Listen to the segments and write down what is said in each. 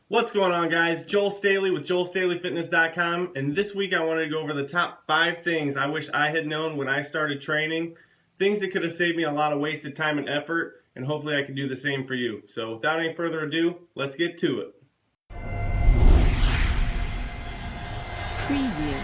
What's going on, guys? Joel Staley with JoelStaleyFitness.com, and this week I wanted to go over the top 5 things I wish I had known when I started training, things that could have saved me a lot of wasted time and effort, and hopefully I can do the same for you. So without any further ado, let's get to it. Preview.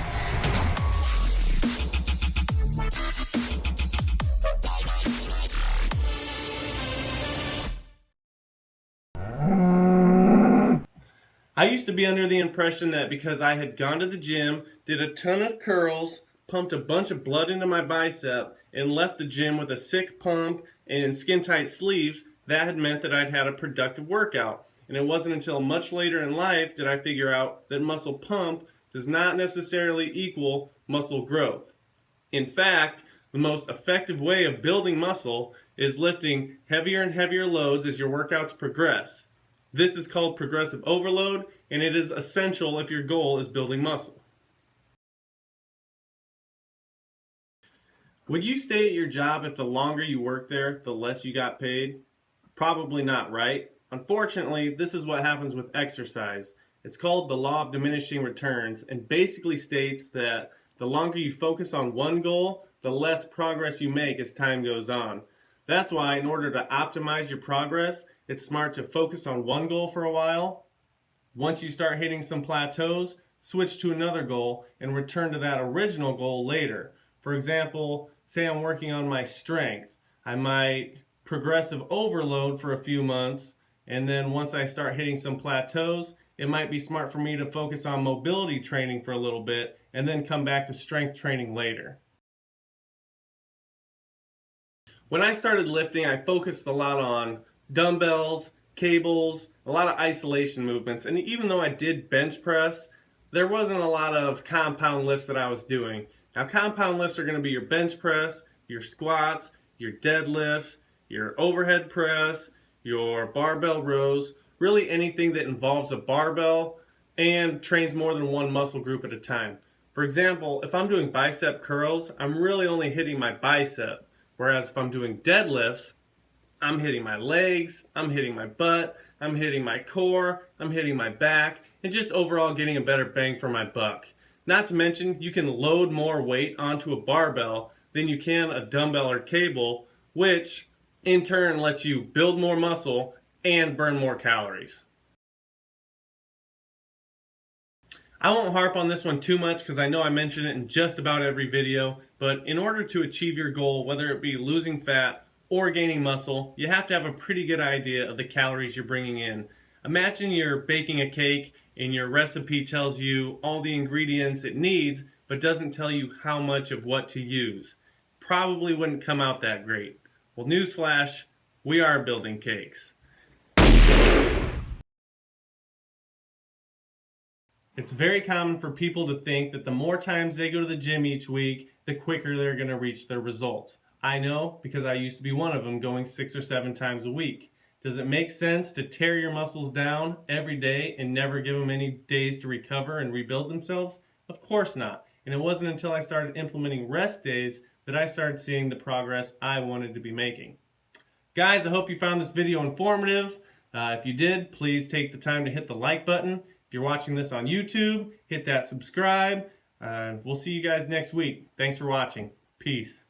I used to be under the impression that because I had gone to the gym, did a ton of curls, pumped a bunch of blood into my bicep, and left the gym with a sick pump and skin-tight sleeves, that had meant that I'd had a productive workout. And it wasn't until much later in life did I figure out that muscle pump does not necessarily equal muscle growth. In fact, the most effective way of building muscle is lifting heavier and heavier loads as your workouts progress. This is called progressive overload, and it is essential if your goal is building muscle. Would you stay at your job if the longer you worked there, the less you got paid? Probably not, right? Unfortunately, this is what happens with exercise. It's called the law of diminishing returns, and basically states that the longer you focus on one goal, the less progress you make as time goes on. That's why, in order to optimize your progress, it's smart to focus on one goal for a while. Once you start hitting some plateaus, switch to another goal and return to that original goal later. For example, say I'm working on my strength. I might progressive overload for a few months, and then once I start hitting some plateaus, it might be smart for me to focus on mobility training for a little bit and then come back to strength training later. When I started lifting, I focused a lot on dumbbells, cables, a lot of isolation movements, and even though I did bench press, there wasn't a lot of compound lifts that I was doing. Now, compound lifts are going to be your bench press, your squats, your deadlifts, your overhead press, your barbell rows, really anything that involves a barbell and trains more than one muscle group at a time. For example, if I'm doing bicep curls, I'm really only hitting my bicep. Whereas if I'm doing deadlifts, I'm hitting my legs, I'm hitting my butt, I'm hitting my core, I'm hitting my back, and just overall getting a better bang for my buck. Not to mention, you can load more weight onto a barbell than you can a dumbbell or cable, which in turn lets you build more muscle and burn more calories. I won't harp on this one too much because I know I mention it in just about every video, but in order to achieve your goal, whether it be losing fat or gaining muscle, you have to have a pretty good idea of the calories you're bringing in. Imagine you're baking a cake and your recipe tells you all the ingredients it needs, but doesn't tell you how much of what to use. Probably wouldn't come out that great. Well, newsflash, we are building cakes. It's very common for people to think that the more times they go to the gym each week, the quicker they're going to reach their results. I know because I used to be one of them, going 6 or 7 times a week. Does it make sense to tear your muscles down every day and never give them any days to recover and rebuild themselves? Of course not. And it wasn't until I started implementing rest days that I started seeing the progress I wanted to be making. Guys, I hope you found this video informative. If you did, please take the time to hit the like button. If you're watching this on YouTube, hit that subscribe. We'll see you guys next week. Thanks for watching. Peace.